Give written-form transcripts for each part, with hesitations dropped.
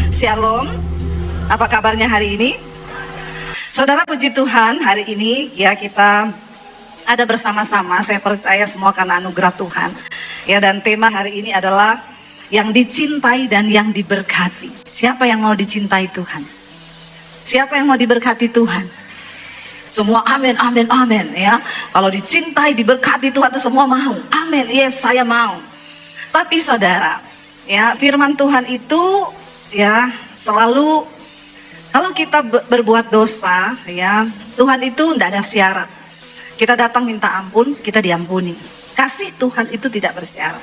Shalom, apa kabarnya hari ini? Saudara, puji Tuhan, hari ini ya kita ada bersama-sama. Saya percaya semua karena anugerah Tuhan. Ya, dan tema hari ini adalah yang dicintai dan yang diberkati. Siapa yang mau dicintai Tuhan? Siapa yang mau diberkati Tuhan? Semua amin, amin, amin ya. Kalau dicintai, diberkati Tuhan itu semua mau. Amin, yes, saya mau. Tapi saudara, ya firman Tuhan itu ya selalu kalau kita berbuat dosa ya, Tuhan itu tidak ada syarat. Kita datang minta ampun, kita diampuni. Kasih Tuhan itu tidak bersyarat.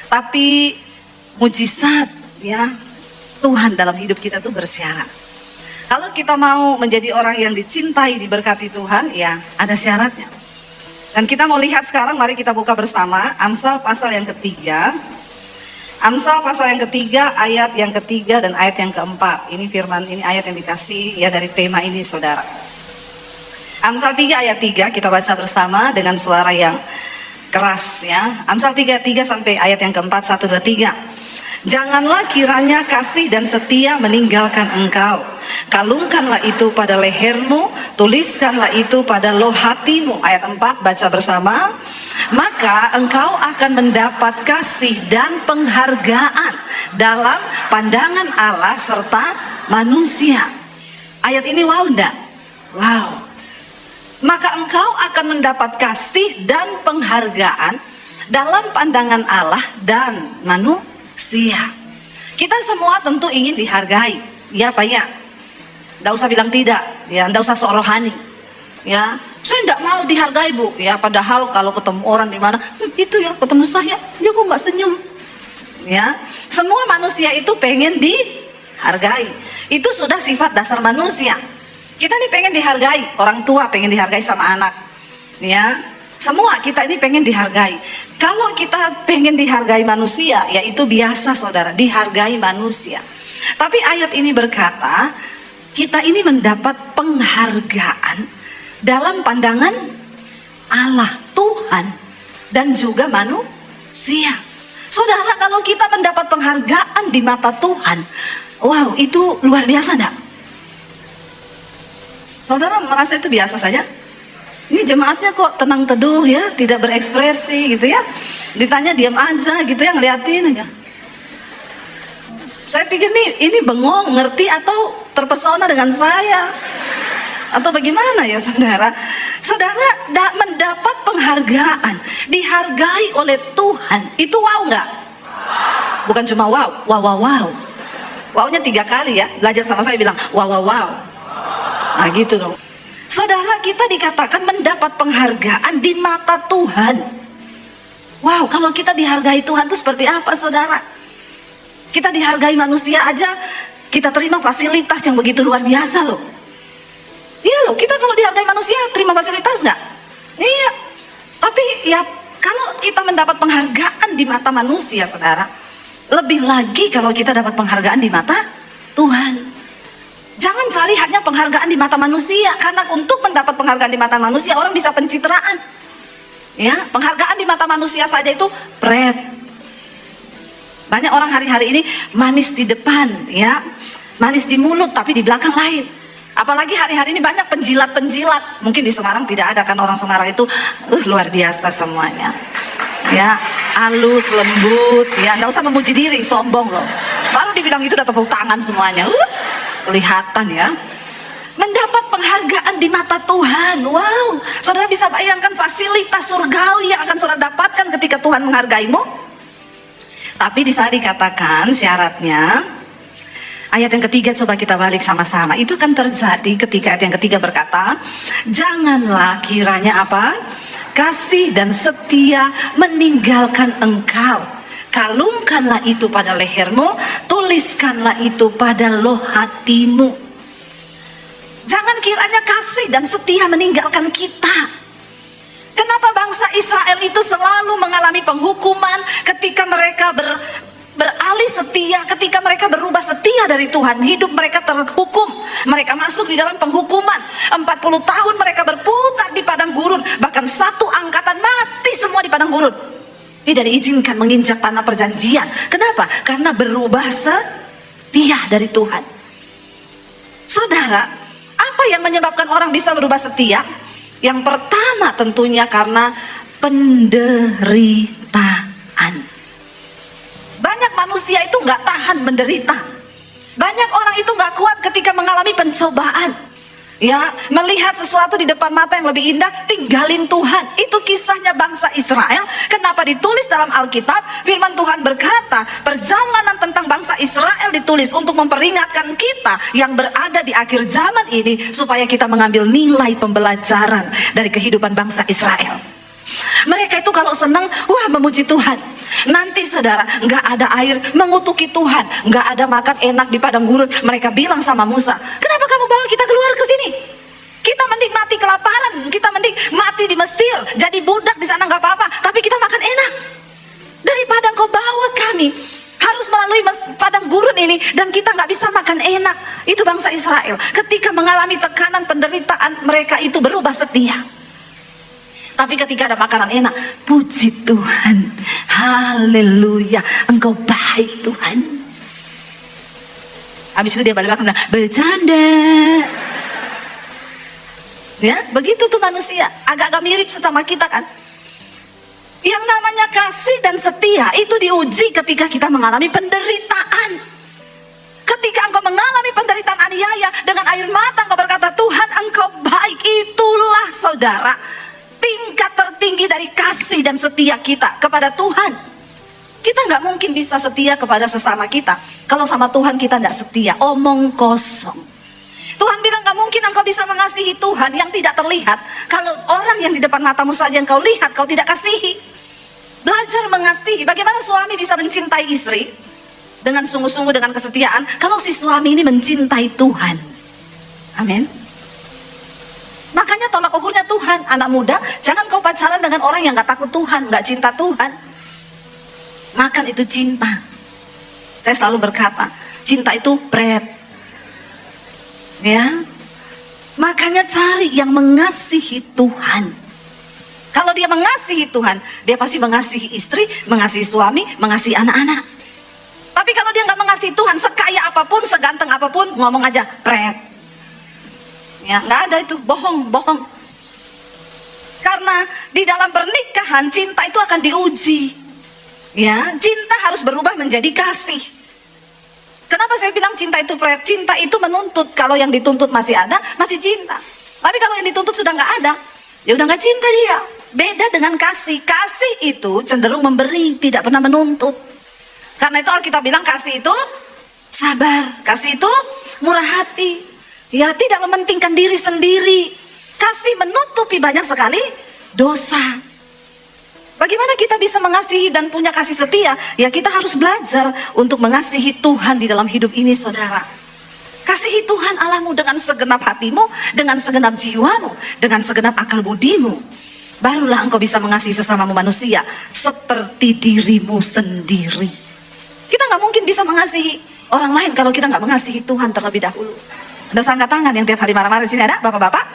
Tapi mujizat ya Tuhan dalam hidup kita itu bersyarat. Kalau kita mau menjadi orang yang dicintai, diberkati Tuhan, ya ada syaratnya. Dan kita mau lihat sekarang, mari kita buka bersama Amsal pasal yang ketiga. Amsal pasal yang ketiga, ayat yang ketiga dan ayat yang keempat. Ini firman, ini ayat yang dikasih ya dari tema ini saudara. Amsal 3 ayat 3 kita baca bersama dengan suara yang keras ya. Amsal 3 sampai ayat yang keempat, 1, 2, 3. Janganlah kiranya kasih dan setia meninggalkan engkau. Kalungkanlah itu pada lehermu, tuliskanlah itu pada loh hatimu. Ayat 4 baca bersama. Maka engkau akan mendapat kasih dan penghargaan dalam pandangan Allah serta manusia. Ayat ini wow enggak? Wow. Maka engkau akan mendapat kasih dan penghargaan dalam pandangan Allah dan manusia. Kita semua tentu ingin dihargai, ya Pak ya. Nggak usah bilang tidak, ya. Nggak usah sok rohani, ya. Saya nggak mau dihargai Bu, ya. Padahal kalau ketemu orang di mana, itu ya ketemu saya, dia kok nggak senyum, ya. Semua manusia itu pengen dihargai. Itu sudah sifat dasar manusia. Kita nih pengen dihargai, orang tua pengen dihargai sama anak, ya. Semua kita ini pengen dihargai. Kalau kita pengen dihargai manusia, ya itu biasa saudara, dihargai manusia. Tapi ayat ini berkata, kita ini mendapat penghargaan dalam pandangan Allah, Tuhan, dan juga manusia. Saudara, kalau kita mendapat penghargaan di mata Tuhan, wow, itu luar biasa enggak? Saudara merasa itu biasa saja? Ini jemaatnya kok tenang teduh ya, tidak berekspresi gitu ya. Ditanya diam aja gitu ya, ngeliatin aja. Saya pikir nih, ini bengong, ngerti atau terpesona dengan saya? Atau bagaimana ya saudara? Saudara mendapat penghargaan, dihargai oleh Tuhan, itu wow nggak? Bukan cuma wow, wow, wow, wow. Wow-nya 3 kali ya, belajar sama saya bilang wow, wow, wow. Nah gitu dong. Saudara, kita dikatakan mendapat penghargaan di mata Tuhan. Wow, kalau kita dihargai Tuhan itu seperti apa saudara? Kita dihargai manusia aja, kita terima fasilitas yang begitu luar biasa loh. Iya loh, kita kalau dihargai manusia terima fasilitas nggak? Iya. Tapi ya kalau kita mendapat penghargaan di mata manusia saudara, lebih lagi kalau kita dapat penghargaan di mata Tuhan. Jangan cari hanya penghargaan di mata manusia, karena untuk mendapat penghargaan di mata manusia orang bisa pencitraan. Ya, penghargaan di mata manusia saja itu pret. Banyak orang hari-hari ini manis di depan, ya, manis di mulut tapi di belakang lain. Apalagi hari-hari ini banyak penjilat-penjilat. Mungkin di Semarang tidak ada kan, orang Semarang itu luar biasa semuanya. Ya, halus, lembut, ya, nggak usah memuji diri, sombong loh. Baru dibilang itu udah tepuk tangan semuanya. Kelihatan ya, mendapat penghargaan di mata Tuhan. Wow, saudara bisa bayangkan fasilitas surgawi yang akan saudara dapatkan ketika Tuhan menghargaimu. Tapi di saat dikatakan syaratnya, ayat yang ketiga coba kita balik sama-sama. Itu akan terjadi ketika ayat yang ketiga berkata, janganlah kiranya apa? Kasih dan setia meninggalkan engkau. Kalungkanlah itu pada lehermu, tuliskanlah itu pada loh hatimu. Jangan kiranya kasih dan setia meninggalkan kita. Kenapa bangsa Israel itu selalu mengalami penghukuman ketika mereka beralih setia, ketika mereka berubah setia dari Tuhan, hidup mereka terhukum, mereka masuk di dalam penghukuman. 40 tahun mereka berputar di padang gurun, bahkan satu angkatan mati semua di padang gurun. Tidak diizinkan menginjak tanah perjanjian. Kenapa? Karena berubah setia. setia dari Tuhan. Saudara, apa yang menyebabkan orang bisa berubah setia? Yang pertama tentunya karena penderitaan. Banyak manusia itu nggak tahan menderita. Banyak orang itu nggak kuat ketika mengalami pencobaan. Ya, melihat sesuatu di depan mata yang lebih indah, tinggalin Tuhan. Itu kisahnya bangsa Israel. Kenapa ditulis dalam Alkitab? Firman Tuhan berkata, perjalanan tentang bangsa Israel ditulis untuk memperingatkan kita yang berada di akhir zaman ini, supaya kita mengambil nilai pembelajaran dari kehidupan bangsa Israel. Mereka itu kalau senang, wah memuji Tuhan. Nanti saudara, nggak ada air, mengutuki Tuhan. Nggak ada makan enak di padang gurun. Mereka bilang sama Musa, kenapa kamu bawa kita keluar ke sini? Kita mending mati kelaparan, kita mending mati di Mesir, jadi budak di sana nggak apa-apa. Tapi kita makan enak. Daripada engkau bawa kami harus melalui padang gurun ini dan kita nggak bisa makan enak. Itu bangsa Israel. Ketika mengalami tekanan penderitaan, mereka itu berubah setia. Tapi ketika ada makanan enak, puji Tuhan, haleluya, engkau baik Tuhan. Habis itu dia balik bilang, bercanda. Ya, begitu tuh manusia, agak-agak mirip sama kita kan. Yang namanya kasih dan setia itu diuji ketika kita mengalami penderitaan. Ketika engkau mengalami penderitaan aniaya, dengan air mata engkau berkata, Tuhan engkau baik. Itulah saudara, tingkat tertinggi dari kasih dan setia kita kepada Tuhan. Kita nggak mungkin bisa setia kepada sesama kita kalau sama Tuhan kita nggak setia, omong kosong. Tuhan bilang nggak mungkin engkau bisa mengasihi Tuhan yang tidak terlihat kalau orang yang di depan matamu saja engkau lihat, kau tidak kasihi. Belajar mengasihi. Bagaimana suami bisa mencintai istri dengan sungguh-sungguh, dengan kesetiaan, kalau si suami ini mencintai Tuhan. Amin. Makanya tolak ukurnya Tuhan. Anak muda, jangan kau pacaran dengan orang yang gak takut Tuhan, gak cinta Tuhan. Makan itu cinta. Saya selalu berkata, cinta itu pret. Ya, makanya cari yang mengasihi Tuhan. Kalau dia mengasihi Tuhan, dia pasti mengasihi istri, mengasihi suami, mengasihi anak-anak. Tapi kalau dia gak mengasihi Tuhan, sekaya apapun, seganteng apapun, ngomong aja pret. Ya, nggak ada itu, bohong. Karena di dalam pernikahan cinta itu akan diuji. Ya, cinta harus berubah menjadi kasih. Kenapa saya bilang cinta itu pret? Cinta itu menuntut. Kalau yang dituntut masih ada, masih cinta. Tapi kalau yang dituntut sudah nggak ada, ya udah nggak cinta dia. Beda dengan kasih. Kasih itu cenderung memberi, tidak pernah menuntut. Karena itu Alkitab bilang kasih itu sabar, kasih itu murah hati. Ya, tidak mementingkan diri sendiri. Kasih menutupi banyak sekali dosa. Bagaimana kita bisa mengasihi dan punya kasih setia? Ya, kita harus belajar untuk mengasihi Tuhan di dalam hidup ini, saudara. Kasihi Tuhan Allahmu dengan segenap hatimu, dengan segenap jiwamu, dengan segenap akal budimu. Barulah engkau bisa mengasihi sesamamu manusia seperti dirimu sendiri. Kita nggak mungkin bisa mengasihi orang lain kalau kita nggak mengasihi Tuhan terlebih dahulu. Ada angkat tangan yang tiap hari marah-marah di sini, ada bapak-bapak?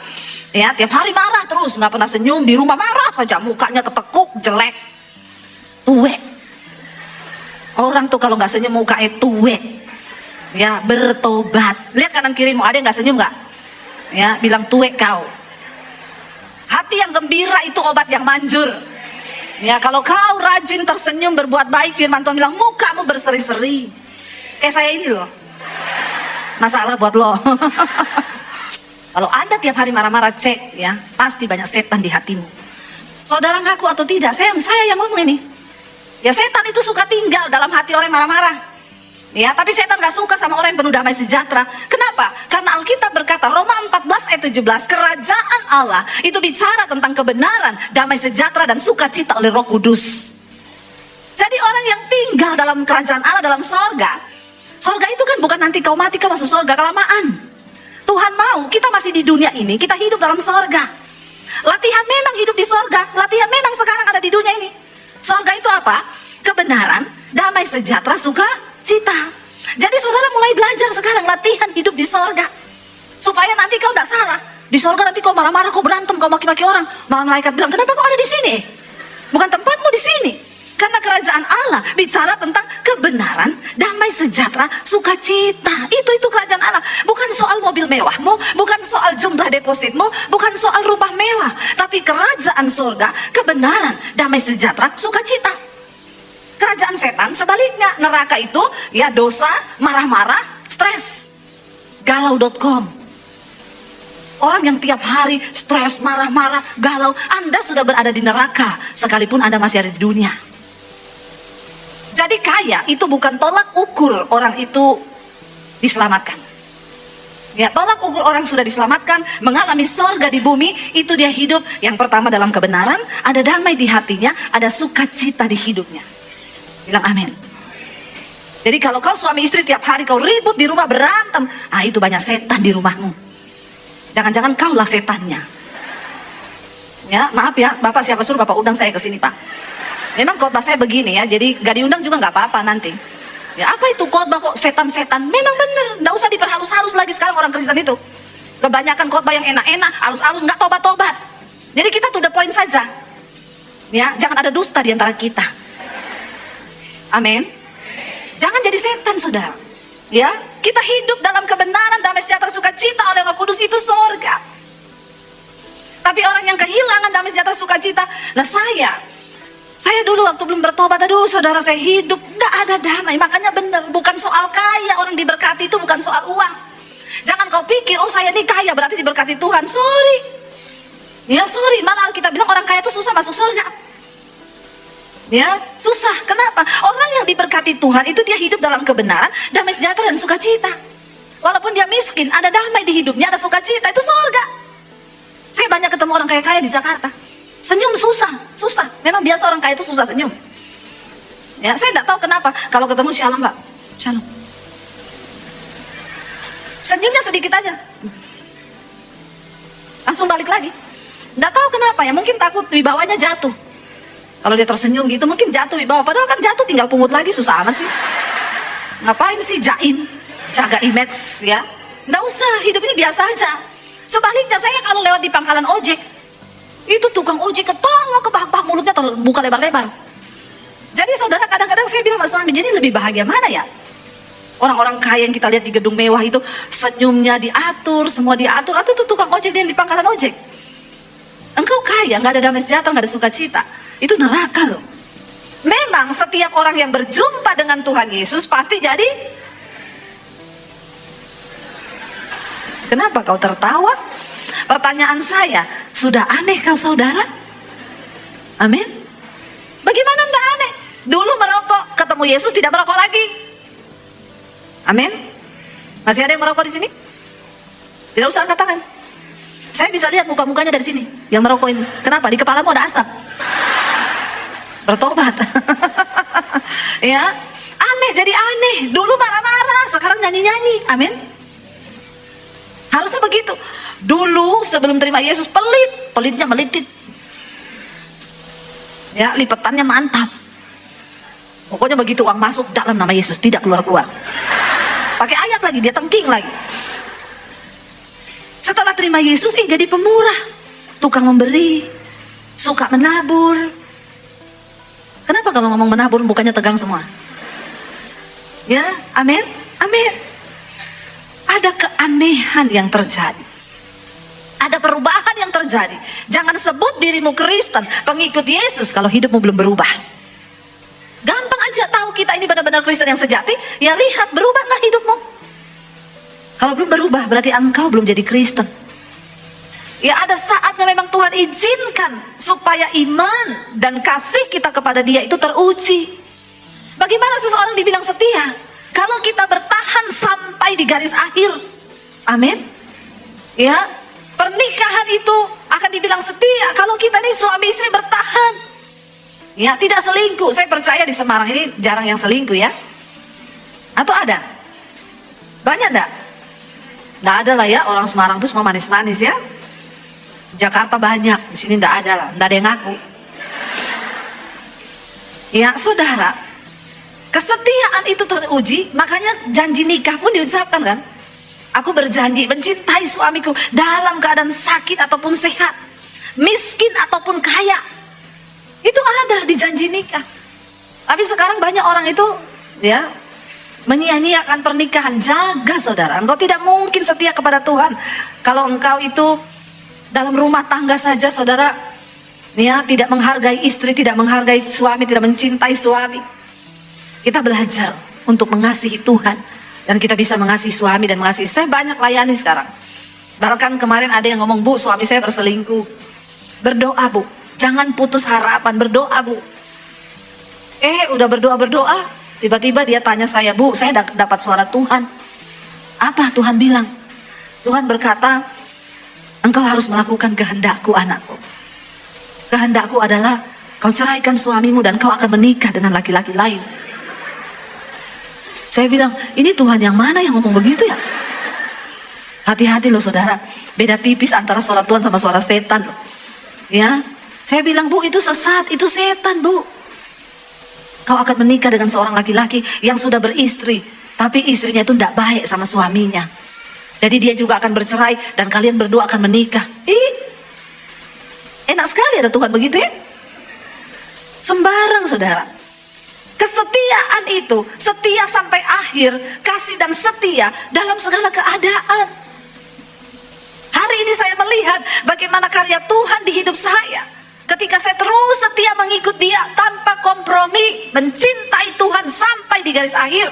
Ya, tiap hari marah terus, nggak pernah senyum, di rumah marah saja, mukanya ketekuk, jelek, tuwek. Orang tuh kalau nggak senyum mukanya tuwek. Ya, bertobat. Lihat kanan kirimu, ada yang nggak senyum nggak? Ya, bilang tuwek kau. Hati yang gembira itu obat yang manjur. Ya, kalau kau rajin tersenyum berbuat baik, firman Tuhan bilang mukamu berseri-seri. Kayak saya ini loh. Masalah buat lo. Kalau Anda tiap hari marah-marah, cek ya, pasti banyak setan di hatimu. Saudara ngaku atau tidak, saya yang ngomong ini. Ya, setan itu suka tinggal dalam hati orang yang marah-marah. Ya, tapi setan gak suka sama orang yang penuh damai sejahtera. Kenapa? Karena Alkitab berkata, Roma 14 ayat 17, kerajaan Allah itu bicara tentang kebenaran, damai sejahtera dan sukacita oleh Roh Kudus. Jadi orang yang tinggal dalam kerajaan Allah, dalam sorga, sorga itu kan bukan nanti kau mati kau masuk sorga kelamaan. Tuhan mau kita masih di dunia ini, kita hidup dalam sorga. Latihan memang hidup di sorga, latihan memang sekarang ada di dunia ini. Sorga itu apa? Kebenaran, damai sejahtera, sukacita. Jadi saudara mulai belajar sekarang latihan hidup di sorga, supaya nanti kau tidak salah. Di sorga nanti kau marah-marah, kau berantem, kau maki-maki orang, malah malaikat bilang, kenapa kau ada di sini? Bukan tempatmu di sini. Karena kerajaan Allah bicara tentang kebenaran, damai sejahtera, sukacita. Itu kerajaan Allah. Bukan soal mobil mewahmu, bukan soal jumlah depositmu, bukan soal rumah mewah. Tapi kerajaan surga, kebenaran, damai sejahtera, sukacita. Kerajaan setan sebaliknya, neraka itu ya dosa, marah-marah, stres. Galau.com. Orang yang tiap hari stres, marah-marah, galau, Anda sudah berada di neraka sekalipun Anda masih ada di dunia. Jadi kaya itu bukan tolak ukur orang itu diselamatkan. Ya, tolak ukur orang sudah diselamatkan, mengalami sorga di bumi, itu dia hidup yang pertama dalam kebenaran, ada damai di hatinya, ada sukacita di hidupnya. Bilang amin. Jadi kalau kau suami istri tiap hari kau ribut di rumah, berantem, itu banyak setan di rumahmu. Jangan-jangan kaulah setannya. Ya, maaf ya, Bapak siapa suruh Bapak undang saya ke sini, Pak. Memang khotbah saya begini ya, jadi gak diundang juga gak apa-apa nanti. Ya, apa itu khotbah kok setan-setan? Memang bener, gak usah diperhalus-halus lagi sekarang orang Kristen itu. Kebanyakan khotbah yang enak-enak, halus-halus, gak tobat-tobat. Jadi kita to the point saja. Ya, jangan ada dusta di antara kita. Amin. Jangan jadi setan, saudara. Ya, kita hidup dalam kebenaran, damai sejahtera, sukacita oleh Roh Kudus, itu surga. Tapi orang yang kehilangan damai sejahtera, sukacita, lah saya dulu waktu belum bertobat, aduh saudara, saya hidup nggak ada damai. Makanya benar, bukan soal kaya, orang diberkati itu bukan soal uang. Jangan kau pikir, oh saya ini kaya berarti diberkati Tuhan. Sorry. Ya sorry, malah kita bilang orang kaya itu susah masuk surga. Ya, susah. Kenapa? Orang yang diberkati Tuhan itu dia hidup dalam kebenaran, damai sejahtera dan sukacita. Walaupun dia miskin, ada damai di hidupnya, ada sukacita, itu surga. Saya banyak ketemu orang kaya-kaya di Jakarta. Senyum susah. Memang biasa orang kaya itu susah senyum. Ya, saya tidak tahu kenapa. Kalau ketemu shalom, Pak. Shalom. Senyumnya sedikit aja. Langsung balik lagi. Tidak tahu kenapa ya, mungkin takut wibawanya jatuh. Kalau dia tersenyum gitu mungkin jatuh wibawa, padahal kan jatuh tinggal pungut lagi, susah amat sih. Ngapain sih jaim, jaga image ya? Nggak usah, hidup ini biasa aja. Sebaliknya saya kalau lewat di pangkalan ojek, itu tukang ojek ketawa kebahak-bahak, mulutnya terbuka lebar-lebar. Jadi saudara, kadang-kadang saya bilang sama suami, jadi lebih bahagia mana ya? Orang-orang kaya yang kita lihat di gedung mewah itu senyumnya diatur, semua diatur, atau itu tukang ojek yang di pangkalan ojek. Engkau kaya, nggak ada damai sejahtera, nggak ada sukacita. Itu neraka loh. Memang setiap orang yang berjumpa dengan Tuhan Yesus pasti jadi. Kenapa kau tertawa? Pertanyaan saya, sudah aneh kau saudara? Amin. Bagaimana enggak aneh? Dulu merokok, ketemu Yesus tidak merokok lagi. Amin. Masih ada yang merokok di sini? Tidak usah angkat tangan. Saya bisa lihat muka-mukanya dari sini yang merokok ini. Kenapa? Di kepalamu ada asap. Bertobat. Ya, aneh, jadi aneh. Dulu marah-marah, sekarang nyanyi-nyanyi. Amin. Harusnya begitu. Dulu sebelum terima Yesus pelitnya melitit. Ya, lipetannya mantap. Pokoknya begitu uang masuk dalam nama Yesus, tidak keluar-keluar. Pakai ayat lagi, dia tengking lagi. Setelah terima Yesus, jadi pemurah, tukang memberi, suka menabur. Kenapa kalau ngomong menabur bukannya tegang semua? Ya, amin, amin. Ada keanehan yang terjadi. Ada perubahan yang terjadi. Jangan sebut dirimu Kristen, pengikut Yesus kalau hidupmu belum berubah. Gampang aja tahu kita ini benar-benar Kristen yang sejati. Ya lihat, berubah nggak hidupmu? Kalau belum berubah berarti engkau belum jadi Kristen. Ya ada saatnya memang Tuhan izinkan supaya iman dan kasih kita kepada Dia itu teruji. Bagaimana seseorang dibilang setia? Kalau kita bertahan sampai di garis akhir. Amin. Ya, pernikahan itu akan dibilang setia kalau kita nih suami istri bertahan. Ya, tidak selingkuh. Saya percaya di Semarang ini jarang yang selingkuh ya. Atau ada? Banyak enggak? Nggak ada lah ya, orang Semarang itu semua manis-manis ya. Jakarta banyak, di sini nggak ada lah, nggak ada yang ngaku. Ya saudara, kesetiaan itu teruji, makanya janji nikah pun diucapkan kan. Aku berjanji mencintai suamiku dalam keadaan sakit ataupun sehat, miskin ataupun kaya. Itu ada di janji nikah. Tapi sekarang banyak orang itu ya menyia-nyiakan pernikahan. Jaga saudara, engkau tidak mungkin setia kepada Tuhan kalau engkau itu dalam rumah tangga saja saudara ya tidak menghargai istri, tidak menghargai suami, tidak mencintai suami. Kita belajar untuk mengasihi Tuhan dan kita bisa mengasihi suami dan mengasihi. Saya banyak layani sekarang. Bahkan kemarin ada yang ngomong, "Bu, suami saya berselingkuh." Berdoa, Bu. Jangan putus harapan, berdoa, Bu. Udah berdoa, tiba-tiba dia tanya saya, "Bu, saya dapat suara Tuhan." Apa Tuhan bilang? Tuhan berkata, "Engkau harus melakukan kehendakku, anakku. Kehendakku adalah kau ceraikan suamimu dan kau akan menikah dengan laki-laki lain." Saya bilang, ini Tuhan yang mana yang ngomong begitu ya? Hati-hati loh saudara, beda tipis antara suara Tuhan sama suara setan loh. Ya, saya bilang, "Bu, itu sesat, itu setan, Bu. Kau akan menikah dengan seorang laki-laki yang sudah beristri, tapi istrinya itu tidak baik sama suaminya. Jadi dia juga akan bercerai dan kalian berdua akan menikah." Enak sekali ada Tuhan begitu ya. Sembarang saudara. Kesetiaan itu, setia sampai akhir, kasih dan setia dalam segala keadaan. Hari ini saya melihat bagaimana karya Tuhan di hidup saya. Ketika saya terus setia mengikut Dia tanpa kompromi, mencintai Tuhan sampai di garis akhir,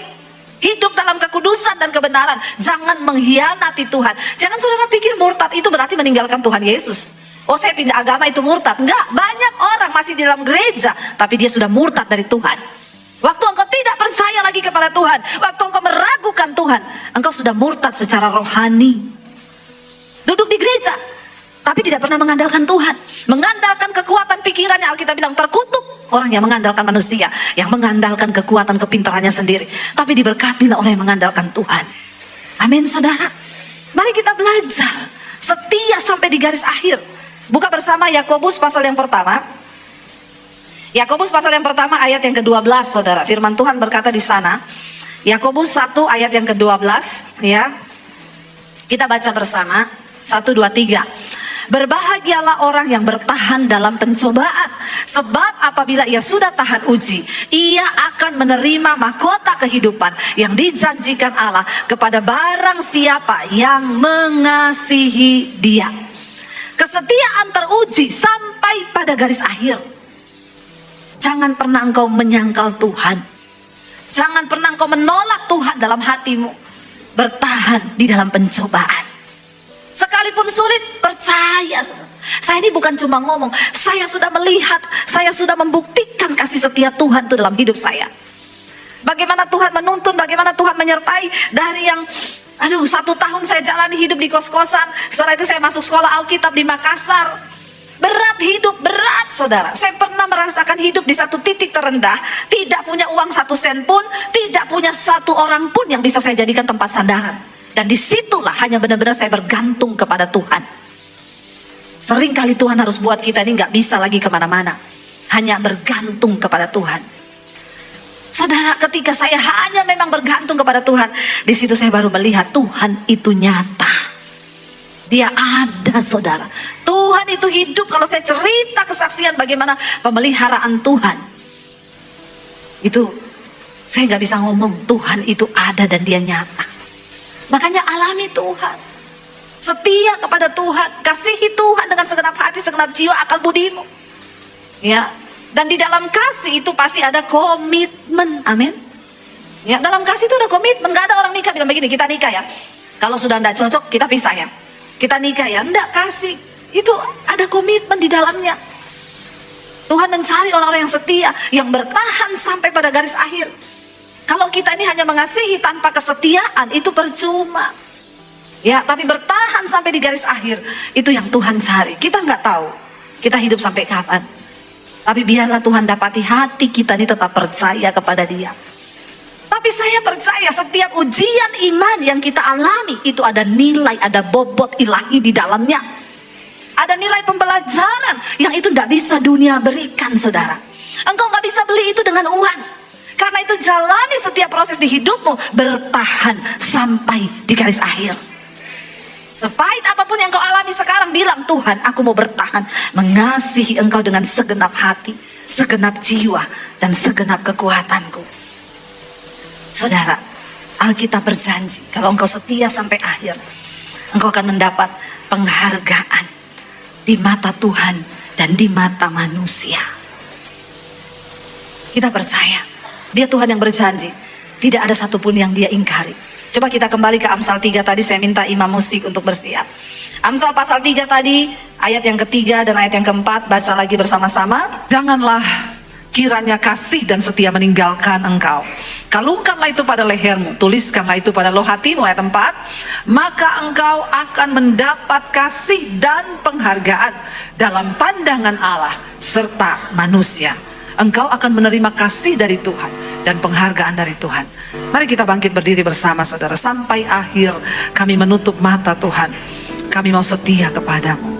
hidup dalam kekudusan dan kebenaran, jangan mengkhianati Tuhan. Jangan saudara pikir murtad itu berarti meninggalkan Tuhan Yesus. Oh, saya pindah agama itu murtad. Enggak, banyak orang masih di dalam gereja tapi dia sudah murtad dari Tuhan. Waktu engkau tidak percaya lagi kepada Tuhan, waktu engkau meragukan Tuhan, engkau sudah murtad secara rohani. Duduk di gereja tapi tidak pernah mengandalkan Tuhan, mengandalkan kekuatan pikirannya. Alkitab bilang terkutuk orang yang mengandalkan manusia, yang mengandalkan kekuatan kepintarannya sendiri. Tapi diberkatilah orang yang mengandalkan Tuhan. Amin saudara. Mari kita belajar setia sampai di garis akhir. Buka bersama Yakobus pasal yang pertama. Yakobus pasal yang pertama ayat yang ke-12 saudara. Firman Tuhan berkata di sana, Yakobus 1 ayat yang ke-12 ya. Kita baca bersama 1, 2, 3. Berbahagialah orang yang bertahan dalam pencobaan, sebab apabila ia sudah tahan uji, ia akan menerima mahkota kehidupan yang dijanjikan Allah kepada barang siapa yang mengasihi Dia. Kesetiaan teruji sampai pada garis akhir. Jangan pernah engkau menyangkal Tuhan. Jangan pernah engkau menolak Tuhan dalam hatimu. Bertahan di dalam pencobaan. Sekalipun sulit, percaya. Saya ini bukan cuma ngomong, saya sudah melihat, saya sudah membuktikan kasih setia Tuhan itu dalam hidup saya. Bagaimana Tuhan menuntun, bagaimana Tuhan menyertai. Dari yang 1 tahun saya jalani hidup di kos-kosan, setelah itu saya masuk sekolah Alkitab di Makassar. Berat hidup, berat saudara. Saya pernah merasakan hidup di satu titik terendah, tidak punya uang 1 sen pun, tidak punya satu orang pun yang bisa saya jadikan tempat sandaran. Dan disitulah hanya benar-benar saya bergantung kepada Tuhan. Seringkali Tuhan harus buat kita ini nggak bisa lagi kemana-mana, hanya bergantung kepada Tuhan. Saudara, ketika saya hanya memang bergantung kepada Tuhan, di situ saya baru melihat Tuhan itu nyata. Dia ada saudara. Tuhan itu hidup. Kalau saya cerita kesaksian bagaimana pemeliharaan Tuhan, itu saya nggak bisa ngomong. Tuhan itu ada dan Dia nyata. Makanya alami Tuhan, setia kepada Tuhan, kasihi Tuhan dengan segenap hati, segenap jiwa, akal budimu. Ya, dan di dalam kasih itu pasti ada komitmen. Amin. Ya, dalam kasih itu ada komitmen. Gak ada orang nikah bilang begini, kita nikah ya. Kalau sudah tidak cocok, kita pisah ya. Kita nikah ya. Enggak, kasih itu ada komitmen di dalamnya. Tuhan mencari orang-orang yang setia, yang bertahan sampai pada garis akhir. Kalau kita ini hanya mengasihi tanpa kesetiaan, itu percuma. Ya, tapi bertahan sampai di garis akhir, itu yang Tuhan cari. Kita nggak tahu kita hidup sampai kapan. Tapi biarlah Tuhan dapati hati kita ini tetap percaya kepada Dia. Tapi saya percaya setiap ujian iman yang kita alami, itu ada nilai, ada bobot ilahi di dalamnya. Ada nilai pembelajaran yang itu tidak bisa dunia berikan saudara. Engkau nggak bisa beli itu dengan uang. Karena itu jalani setiap proses di hidupmu, bertahan sampai di garis akhir. Sepahit apapun yang kau alami sekarang, bilang, Tuhan, aku mau bertahan mengasihi Engkau dengan segenap hati. segenap jiwa dan segenap kekuatanku. Saudara, Alkitab berjanji kalau engkau setia sampai akhir, engkau akan mendapat penghargaan di mata Tuhan dan di mata manusia. Kita percaya Dia Tuhan yang berjanji, tidak ada satupun yang Dia ingkari. Coba kita kembali ke Amsal 3 tadi, saya minta imam musik untuk bersiap. Amsal pasal 3 tadi, ayat yang ketiga dan ayat yang keempat, baca lagi bersama-sama. Janganlah kiranya kasih dan setia meninggalkan engkau. Kalungkanlah itu pada lehermu, tuliskanlah itu pada loh hatimu, ayat 4. Maka engkau akan mendapat kasih dan penghargaan dalam pandangan Allah serta manusia. Engkau akan menerima kasih dari Tuhan dan penghargaan dari Tuhan. Mari kita bangkit berdiri bersama saudara. Sampai akhir kami menutup mata Tuhan. Kami mau setia kepadamu.